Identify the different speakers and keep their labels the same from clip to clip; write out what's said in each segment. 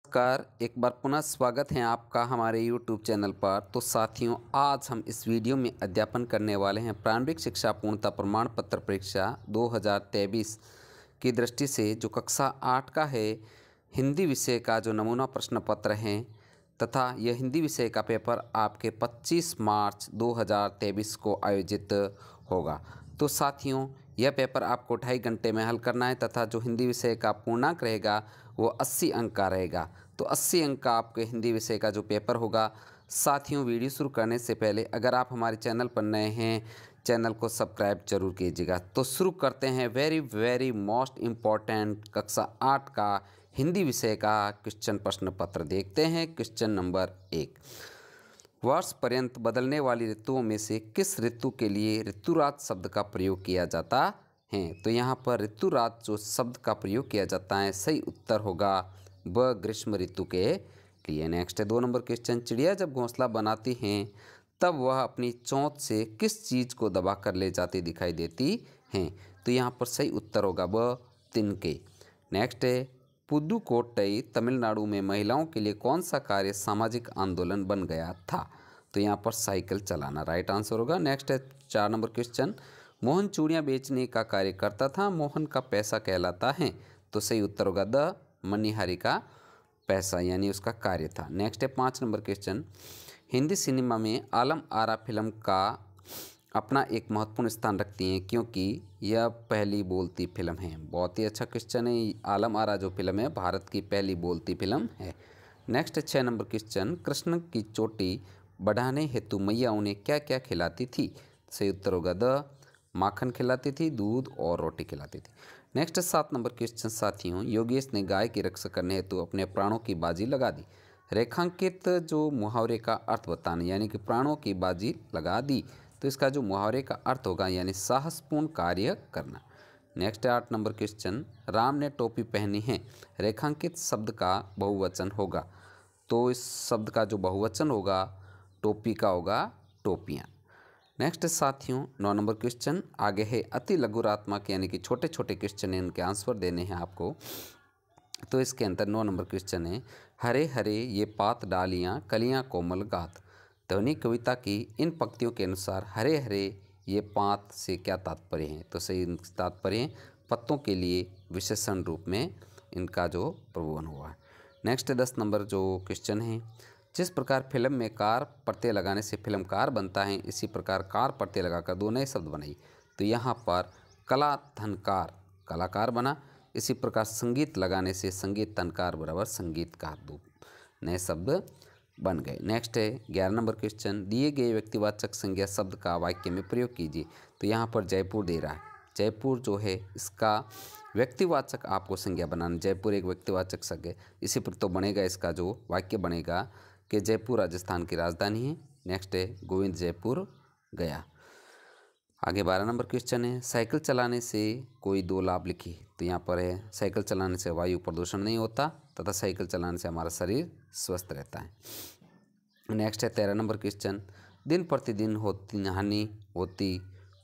Speaker 1: नमस्कार, एक बार पुनः स्वागत है आपका हमारे YouTube चैनल पर। तो साथियों, आज हम इस वीडियो में अध्यापन करने वाले हैं प्रारंभिक शिक्षा पूर्णता प्रमाण पत्र परीक्षा 2023 की दृष्टि से जो कक्षा 8 का है हिंदी विषय का जो नमूना प्रश्न पत्र है तथा यह हिंदी विषय का पेपर आपके 25 मार्च 2023 को आयोजित होगा। तो साथियों, यह पेपर आपको 2.5 घंटे में हल करना है तथा जो हिंदी विषय का पूर्णांक रहेगा वो 80 अंक का रहेगा। तो 80 अंक का आपके हिंदी विषय का जो पेपर होगा। साथियों, वीडियो शुरू करने से पहले अगर आप हमारे चैनल पर नए हैं, चैनल को सब्सक्राइब जरूर कीजिएगा। तो शुरू करते हैं वेरी मोस्ट इम्पॉर्टेंट कक्षा 8 का हिंदी विषय का क्वेश्चन प्रश्न पत्र। देखते हैं क्वेश्चन नंबर 1। वर्ष पर्यंत बदलने वाली ऋतुओं में से किस ऋतु के लिए ऋतुराज शब्द का प्रयोग किया जाता है? तो यहाँ पर ऋतुराज जो शब्द का प्रयोग किया जाता है, सही उत्तर होगा ब ग्रीष्म ऋतु के लिए। नेक्स्ट है 2 नंबर क्वेश्चन। चिड़िया जब घोंसला बनाती हैं तब वह अपनी चोंच से किस चीज़ को दबा कर ले जाती दिखाई देती हैं? तो यहाँ पर सही उत्तर होगा ब तिनके। नेक्स्ट है पुदुकोट्टई तमिलनाडु में महिलाओं के लिए कौन सा कार्य सामाजिक आंदोलन बन गया था? तो यहाँ पर साइकिल चलाना राइट आंसर होगा। नेक्स्ट है 4 नंबर क्वेश्चन। मोहन चूड़ियाँ बेचने का कार्य करता था, मोहन का पैसा कहलाता है? तो सही उत्तर होगा द मनिहारी का पैसा, यानी उसका कार्य था। नेक्स्ट है 5 नंबर क्वेश्चन। हिंदी सिनेमा में आलम आरा फिल्म का अपना एक महत्वपूर्ण स्थान रखती हैं क्योंकि यह पहली बोलती फिल्म है। बहुत ही अच्छा क्वेश्चन है। आलम आरा जो फिल्म है भारत की पहली बोलती फिल्म है। Next 6 number question. कृष्ण की चोटी बढ़ाने हेतु मैया उन्हें क्या क्या खिलाती थी? सही उत्तर होगा द माखन खिलाती थी, दूध और रोटी खिलाती थी। Next 7 number question. साथियों, योगेश ने गाय की रक्षा करने हेतु अपने प्राणों की बाजी लगा दी। रेखांकित जो मुहावरे का अर्थ बताने, यानी कि प्राणों की बाजी लगा दी, तो इसका जो मुहावरे का अर्थ होगा यानी साहसपूर्ण कार्य करना। Next 8 number question. राम ने टोपी पहनी है, रेखांकित शब्द का बहुवचन होगा। तो इस शब्द का जो बहुवचन होगा टोपी का होगा टोपियाँ। नेक्स्ट साथियों 9 नंबर क्वेश्चन। आगे है अति लघुरात्मक, यानी कि छोटे छोटे क्वेश्चन हैं, इनके आंसर देने हैं आपको। तो इसके अंदर 9 नंबर क्वेश्चन है हरे हरे ये पात डालियाँ कलियाँ कोमल गात। ध्वनि कविता की इन पंक्तियों के अनुसार हरे हरे ये पात से क्या तात्पर्य है? तो सही तात्पर्य है पत्तों के लिए विशेषण रूप में इनका जो प्रभुवन हुआ है। नेक्स्ट 10 नंबर जो क्वेश्चन है। जिस प्रकार फिल्म में कार प्रत्यय लगाने से फिल्मकार बनता है, इसी प्रकार कार प्रत्यय लगाकर 2 नए शब्द बनाइए। तो यहाँ पर कला धनकार कलाकार बना, इसी प्रकार संगीत लगाने से संगीत तनकार बराबर संगीतकार, 2 नए शब्द बन गए। नेक्स्ट है 11 नंबर क्वेश्चन। दिए गए व्यक्तिवाचक संज्ञा शब्द का वाक्य में प्रयोग कीजिए। तो यहाँ पर जयपुर दे रहा है, जयपुर जो है इसका व्यक्तिवाचक आपको संज्ञा बनाना। जयपुर एक व्यक्तिवाचक संज्ञा, इसी पर तो बनेगा इसका जो वाक्य बनेगा कि जयपुर राजस्थान की राजधानी है। नेक्स्ट है गोविंद जयपुर गया। आगे 12 नंबर क्वेश्चन है साइकिल चलाने से कोई 2 लाभ लिखिए। तो यहाँ पर है साइकिल चलाने से वायु प्रदूषण नहीं होता तथा साइकिल चलाने से हमारा शरीर स्वस्थ रहता है। नेक्स्ट है 13 नंबर क्वेश्चन। दिन प्रतिदिन होती हानि होती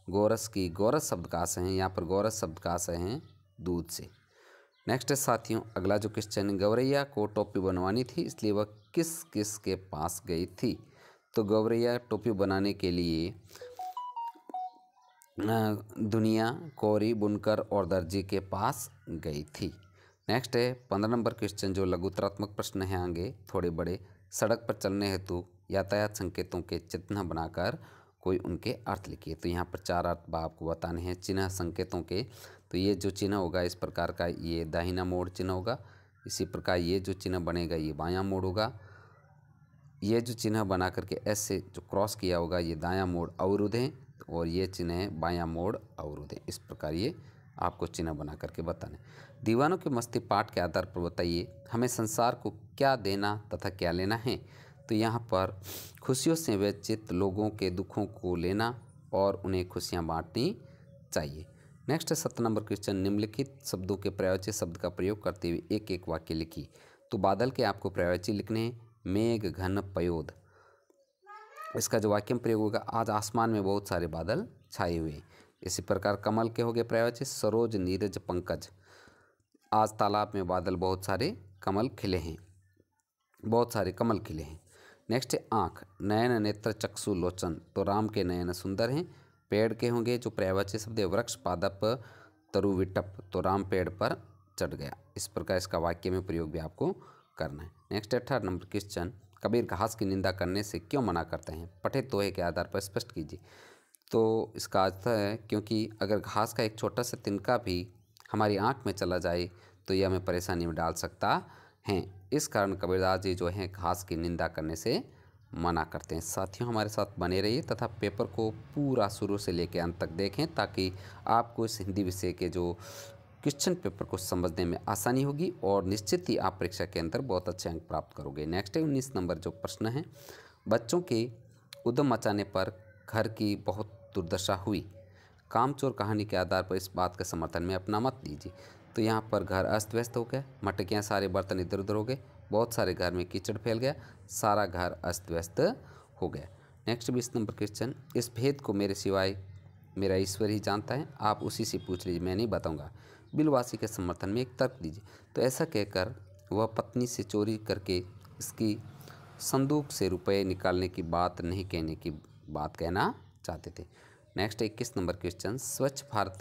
Speaker 1: गोरस की, गोरस शब्द का आशय है, यहाँ पर गोरस शब्द का आशय है दूध से। नेक्स्ट है साथियों अगला जो क्वेश्चन है गौरैया को टोपी बनवानी थी, इसलिए वह किस किस के पास गई थी? तो गौरैया टोपी बनाने के लिए दुनिया, कोरी, बुनकर और दर्जी के पास गई थी। नेक्स्ट है 15 नंबर क्वेश्चन जो लघुतरात्मक प्रश्न है आगे थोड़े बड़े। सड़क पर चलने हेतु यातायात संकेतों के चिन्ह बनाकर कोई उनके अर्थ लिखिए। तो यहाँ पर 4 अर्थ आपको बताने हैं चिन्ह संकेतों के। तो ये जो चिन्ह होगा इस प्रकार का, ये दाहिना मोड़ चिन्ह होगा। इसी प्रकार ये जो चिन्ह बनेगा ये बायां मोड़ होगा। ये जो चिन्ह बना करके ऐसे जो क्रॉस किया होगा ये दायां मोड़ अवरुद्ध है, और ये चिन्ह है बायां मोड़ अवरुद्ध है। इस प्रकार ये आपको चिन्ह बना करके बताने। दीवानों के मस्ती पाठ के आधार पर बताइए हमें संसार को क्या देना तथा क्या लेना है? तो यहाँ पर खुशियों से व्यथित लोगों के दुखों को लेना और उन्हें खुशियाँ बांटनी चाहिए। Next 7 number question. निम्नलिखित शब्दों के पर्यायवाची शब्द का प्रयोग करते हुए एक एक वाक्य लिखिए। तो बादल के आपको पर्यायवाची लिखने हैं, मेघ घन पयोद। इसका जो वाक्य में प्रयोग होगा आज आसमान में बहुत सारे बादल छाए हुए। इसी प्रकार कमल के हो गए पर्यायवाची सरोज नीरज पंकज। आज तालाब में बादल बहुत सारे कमल खिले हैं। बहुत सारे कमल खिले हैं। नेक्स्ट है आँख, नयन नेत्र चक्षु लोचन, तो राम के नयन सुंदर हैं। पेड़ के होंगे जो पर्यायवाची शब्द है, वृक्ष पादप तरु विटप, तो राम पेड़ पर चढ़ गया। इस प्रकार इसका वाक्य में प्रयोग भी आपको करना है। नेक्स्ट 18 नंबर क्वेश्चन, कबीर घास की निंदा करने से क्यों मना करते हैं? पठित दोहे के आधार पर स्पष्ट कीजिए। तो इसका अर्थ है क्योंकि अगर घास का एक छोटा सा तिनका भी हमारी आँख में चला जाए तो यह हमें परेशानी में डाल सकता है। इस कारण कबीरदास जी जो हैं घास की निंदा करने से मना करते हैं। साथियों, हमारे साथ बने रहिए तथा पेपर को पूरा शुरू से लेकर अंत तक देखें ताकि आपको इस हिंदी विषय के जो क्वेश्चन पेपर को समझने में आसानी होगी और निश्चित ही आप परीक्षा के अंदर बहुत अच्छे अंक प्राप्त करोगे। नेक्स्ट है 19 नंबर जो प्रश्न है, बच्चों के उद्यम मचाने पर घर की बहुत दुर्दशा हुई। कामचोर कहानी के आधार पर इस बात के समर्थन में अपना मत दीजिए। तो यहाँ पर घर अस्त व्यस्त हो गया, मटकियाँ सारे बर्तन इधर उधर हो गए, बहुत सारे घर में कीचड़ फैल गया, सारा घर अस्त व्यस्त हो गया। नेक्स्ट 20 नंबर क्वेश्चन, इस भेद को मेरे सिवाय मेरा ईश्वर ही जानता है, आप उसी से पूछ लीजिए, मैं नहीं बताऊंगा। बिलवासी के समर्थन में एक तर्क दीजिए। तो ऐसा कहकर वह पत्नी से चोरी करके इसकी संदूक से रुपए निकालने की बात नहीं कहने की बात कहना चाहते थे। नेक्स्ट 21 नंबर क्वेश्चन, स्वच्छ भारत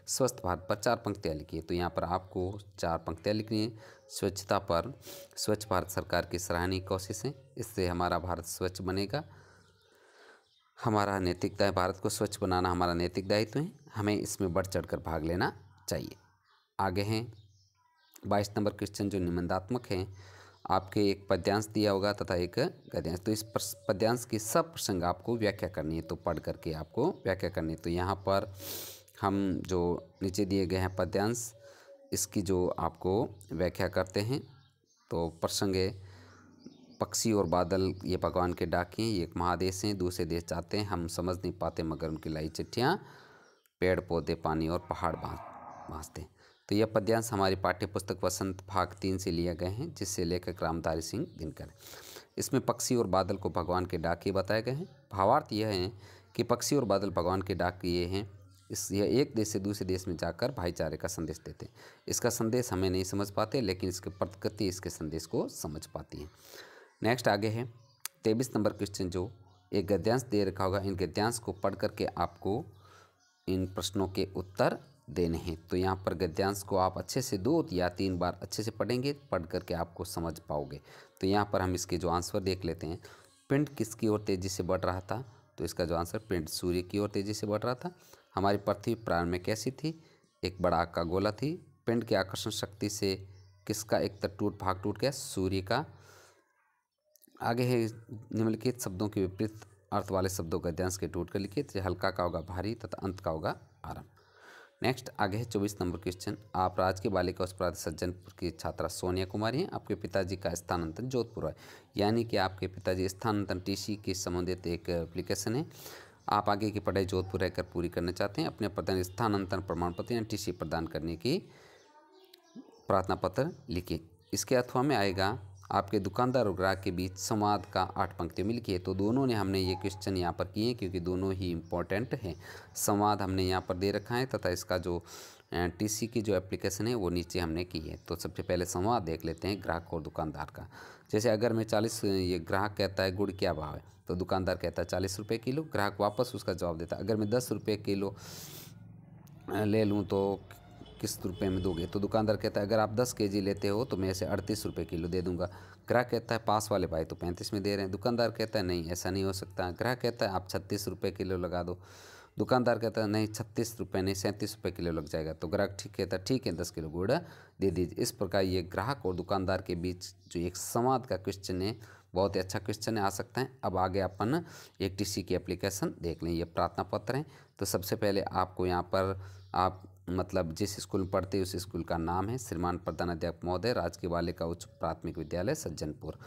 Speaker 1: स्वस्थ भारत पर 4 पंक्तियाँ लिखिए। तो यहाँ पर आपको 4 पंक्तियाँ लिखनी है। स्वच्छता पर स्वच्छ भारत सरकार की सराहनीय कोशिश है, इससे हमारा भारत स्वच्छ बनेगा। हमारा नैतिकता है, भारत को स्वच्छ बनाना हमारा नैतिक दायित्व है, हमें इसमें बढ़ चढ़कर भाग लेना चाहिए। आगे हैं 22 नंबर क्वेश्चन जो निबंधात्मक हैं, आपके एक पद्यांश दिया होगा तथा एक गद्यांश। तो इस पद्यांश की सब प्रसंग आपको व्याख्या करनी है, तो पढ़ करके आपको व्याख्या करनी है। तो यहाँ पर हम जो नीचे दिए गए हैं पद्यांश, इसकी जो आपको व्याख्या करते हैं। तो प्रसंग है, पक्षी और बादल ये भगवान के डाके हैं, ये एक महादेश हैं, दूसरे देश जाते हैं, हम समझ नहीं पाते मगर उनकी लाई चिट्ठियाँ, पेड़ पौधे पानी और पहाड़ भांजते हैं। तो यह पद्यांश हमारी पाठ्य पुस्तक वसंत भाग 3 से लिए गए हैं, जिससे लेखक रामधारी सिंह दिनकर। इसमें पक्षी और बादल को भगवान के डाकिए बताए गए हैं। भावार्थ यह है कि पक्षी और बादल भगवान के डाकिए हैं, यह एक देश से दूसरे देश में जाकर भाईचारे का संदेश देते हैं। इसका संदेश हमें नहीं समझ पाते, लेकिन इसकी प्रकृति इसके संदेश को समझ पाती है। नेक्स्ट आगे है 23 नंबर क्वेश्चन जो एक गद्यांश दे रखा होगा, इन गद्यांश को पढ़ करके आपको इन प्रश्नों के उत्तर देने हैं। तो यहाँ पर गद्यांश को आप अच्छे से 2 या 3 बार अच्छे से पढ़ेंगे, पढ़ करके आपको समझ पाओगे। तो यहाँ पर हम इसके जो आंसर देख लेते हैं। पिंड किसकी ओर तेज़ी से बढ़ रहा था? तो इसका जो आंसर, पिंड सूर्य की ओर तेज़ी से बढ़ रहा था। हमारी पृथ्वी प्रारंभ में कैसी थी? एक बड़ा आकार गोला थी। पिंड की आकर्षण शक्ति से किसका एक भाग टूट गया? सूर्य का। आगे है निम्नलिखित शब्दों के विपरीत अर्थ वाले शब्दों का गद्यांश के टूट कर लिखिए। तो हल्का का होगा भारी तथा अंत का होगा आराम। नेक्स्ट आगे है 24 नंबर क्वेश्चन, आप राजकीय बालिका उच्च प्राथमिक सज्जनपुर की छात्रा सोनिया कुमारी हैं, आपके पिताजी का स्थानांतरण जोधपुर है। यानी कि आपके पिताजी स्थानांतरण टीसी के संबंधित एक एप्लीकेशन है। आप आगे की पढ़ाई जोधपुर रहकर पूरी करना चाहते हैं, अपने प्रदान स्थानांतरण प्रमाण पत्र या टीसी प्रदान करने की प्रार्थना पत्र लिखिए। इसके अथवा में आएगा आपके दुकानदार और ग्राहक के बीच संवाद का 8 पंक्तियों में लिखिए। तो दोनों ने हमने ये क्वेश्चन यहाँ पर किए क्योंकि दोनों ही इम्पोर्टेंट हैं। संवाद हमने यहाँ पर दे रखा है तथा इसका जो टीसी की जो एप्लीकेशन है वो नीचे हमने की है। तो सबसे पहले संवाद देख लेते हैं ग्राहक और दुकानदार का। जैसे अगर मैं 40, ये ग्राहक कहता है गुड़ क्या भाव है, तो दुकानदार कहता है 40 रुपये किलो। ग्राहक वापस उसका जवाब देता है अगर मैं 10 रुपये किलो ले लूँ तो किस रुपये में दोगे? तो दुकानदार कहता है अगर आप 10 केजी लेते हो तो मैं इसे 38 रुपये किलो दे दूंगा। ग्राहक कहता है पास वाले भाई तो 35 में दे रहे हैं। दुकानदार कहता है नहीं ऐसा नहीं हो सकता। ग्राहक कहता है आप 36 रुपये किलो लगा दो। दुकानदार कहता है नहीं 36 रुपये नहीं 37 रुपये किलो लग जाएगा। तो ग्राहक ठीक कहता है ठीक है 10 किलो गुड़ दे दीजिए। इस प्रकार ये ग्राहक और दुकानदार के बीच जो एक संवाद का क्वेश्चन है, बहुत ही अच्छा क्वेश्चन आ सकता है। अब आगे अपन एक टीसी की एप्लीकेशन देख लें। ये प्रार्थना पत्र है। तो सबसे पहले आपको यहाँ पर आप मतलब जिस स्कूल में पढ़ते हैं उस स्कूल का नाम है श्रीमान प्रधानाध्यापक महोदय राजकीय बालिका उच्च प्राथमिक विद्यालय सज्जनपुर,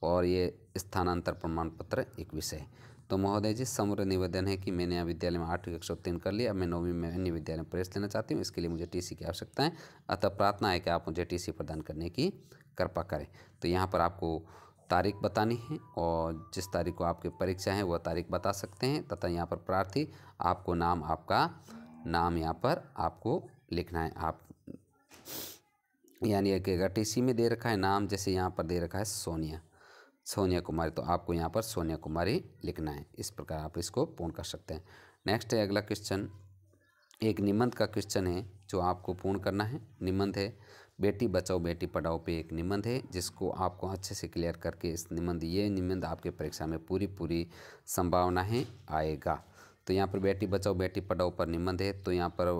Speaker 1: और ये स्थानांतर प्रमाण पत्र एक विषय है। तो महोदय जी समग्र निवेदन है कि मैंने यहाँ विद्यालय में 8वीं कक्षा उत्तीर्ण कर लिया, अब मैं 9वीं में अन्य विद्यालय में प्रवेश लेना चाहती हूँ, इसके लिए मुझे टीसी की आवश्यकता है, अतः प्रार्थना है कि आप मुझे टीसी प्रदान करने की कृपा करें। तो यहाँ पर आपको तारीख बतानी है और जिस तारीख को आपकी परीक्षा है वह तारीख बता सकते हैं, तथा यहाँ पर प्रार्थी आपको नाम, आपका नाम यहाँ पर आपको लिखना है। आप यानी कि अगर टीसी में दे रखा है नाम, जैसे यहाँ पर दे रखा है सोनिया, सोनिया कुमारी, तो आपको यहाँ पर सोनिया कुमारी लिखना है। इस प्रकार आप इसको पूर्ण कर सकते हैं। नेक्स्ट है अगला क्वेश्चन, एक निबंध का क्वेश्चन है जो आपको पूर्ण करना है। निबंध है बेटी बचाओ बेटी पढ़ाओ पे एक निबंध है, जिसको आपको अच्छे से क्लियर करके इस ये निबंध आपके परीक्षा में पूरी संभावना है आएगा। तो यहाँ पर बेटी बचाओ बेटी पढ़ाओ पर निबंध है। तो यहाँ पर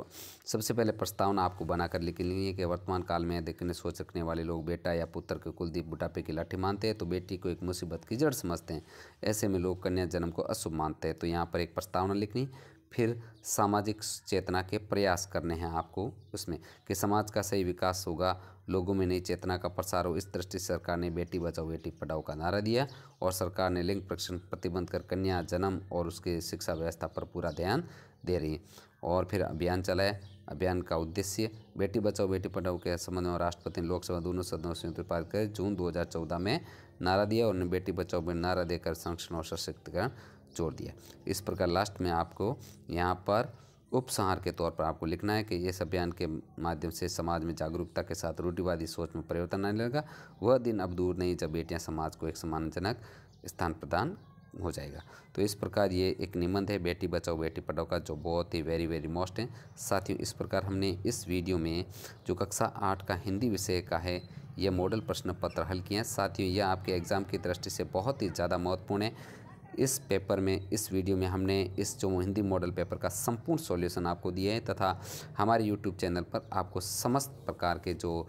Speaker 1: सबसे पहले प्रस्तावना आपको बनाकर लिखनी है कि वर्तमान काल में देखने सोच रखने वाले लोग बेटा या पुत्र के कुलदीप बुढ़ापे की लाठी मानते हैं, तो बेटी को एक मुसीबत की जड़ समझते हैं। ऐसे में लोग कन्या जन्म को अशुभ मानते हैं। तो यहाँ पर एक प्रस्तावना लिखनी, फिर सामाजिक चेतना के प्रयास करने हैं आपको उसमें कि समाज का सही विकास होगा, लोगों में नई चेतना का प्रसार हो। इस दृष्टि से सरकार ने बेटी बचाओ बेटी पढ़ाओ का नारा दिया और सरकार ने लिंग प्रक्षेपण प्रतिबंध कर कन्या जन्म और उसके शिक्षा व्यवस्था पर पूरा ध्यान दे रही है। और फिर अभियान चलाया। अभियान का उद्देश्य बेटी बचाओ बेटी पढ़ाओ के संबंध में राष्ट्रपति ने लोकसभा दोनों सदनों से पारित कर जून 2014 में नारा दिया और उन्होंने बेटी बचाओ बेटी नारा देकर संरक्षण और सशक्तिकरण जोड़ दिया। इस प्रकार लास्ट में आपको यहाँ पर उपसंहार के तौर पर आपको लिखना है कि इस अभियान के माध्यम से समाज में जागरूकता के साथ रूढ़िवादी सोच में परिवर्तन आने लगा। वह दिन अब दूर नहीं जब बेटियां समाज को एक सम्मानजनक स्थान प्रदान हो जाएगा। तो इस प्रकार ये एक निबंध है बेटी बचाओ बेटी पढ़ाओ का, जो बहुत ही वेरी मोस्ट है। साथियों, इस प्रकार हमने इस वीडियो में जो कक्षा 8 का हिंदी विषय का है यह मॉडल प्रश्न पत्र हल किए हैं। साथियों, यह आपके एग्ज़ाम की दृष्टि से बहुत ही ज़्यादा महत्वपूर्ण है। इस पेपर में, इस वीडियो में हमने इस जो हिंदी मॉडल पेपर का संपूर्ण सॉल्यूशन आपको दिया है तथा हमारे यूट्यूब चैनल पर आपको समस्त प्रकार के जो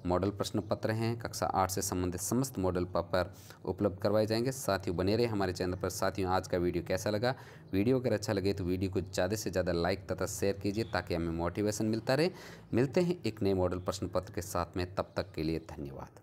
Speaker 1: मॉडल प्रश्न पत्र हैं कक्षा 8 से संबंधित समस्त मॉडल पेपर उपलब्ध करवाए जाएंगे। साथियों, बने रहे हमारे चैनल पर। साथियों, आज का वीडियो कैसा लगा? वीडियो अगर अच्छा लगे तो वीडियो को ज़्यादा से ज़्यादा लाइक तथा शेयर कीजिए ताकि हमें मोटिवेशन मिलता रहे। मिलते हैं एक नए मॉडल प्रश्न पत्र के साथ में, तब तक के लिए धन्यवाद।